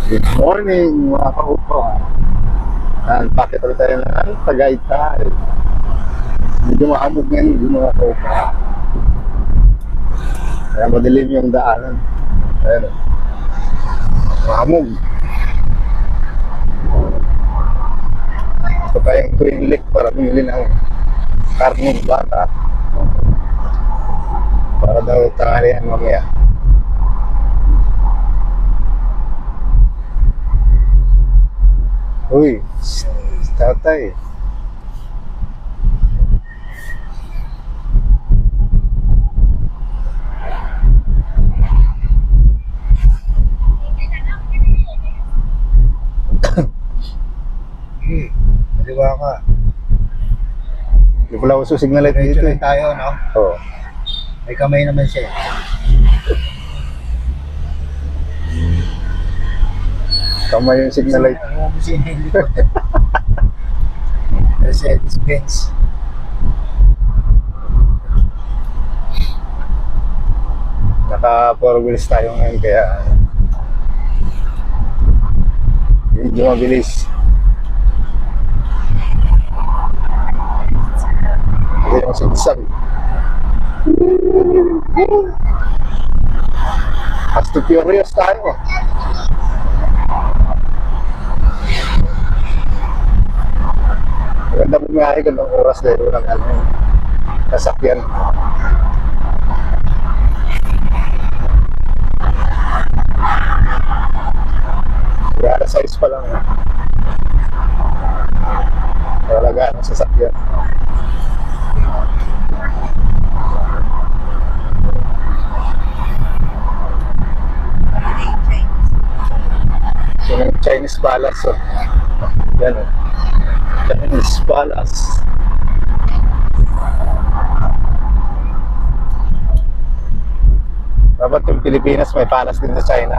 Good morning mga kaupo. Bakit ulit tayo ng Tagaytay? Medyo maamog ngayon yung mga kaupo. Kaya madilim yung daanan. Ayan. Maamog. Ito tayong Twin Lake para bumili ng karning bata. Para daw tanghalian mamaya. Uy, tatay. Kaliwa ka. Hindi pala uso signal light Diretso dito lang eh. tayo, no? Oo. May kamay naman siya. Kamay yung signal light. Ang ubusin yung likod. Mercedes-Benz. Naka 4 wheels tayo ngayon kaya medyo mabilis. Ito yung sigsag. Fast to Furious tayo. Maganda bumiyahe ka ng oras dahil walang kasakyan. Kaya size pa lang. Talaga ang sasakyan. So, yung Chinese Palace. Oh. Yan o. Chinese Palace. Dapat yung Pilipinas may palace din sa China.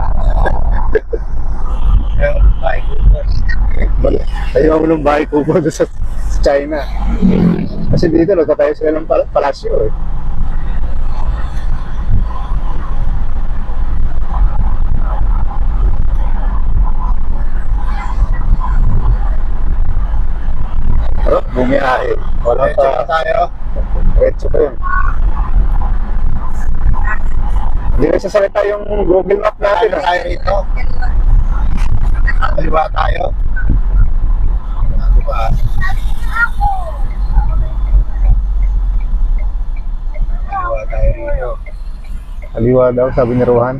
Ayaw mo ng bahay kubo doon sa China. Kasi dito, nagtatayo sila ng palasyo eh. Pero, bumiyahe. Wala Diretso lang pa. tayo. Diretso pa yun. Hindi na sasalita yung Google Map natin. Tayo rito. Kaliwa tayo. Ano ba? Kaliwa tayo rito. Kaliwa daw, sabi ni Rohan.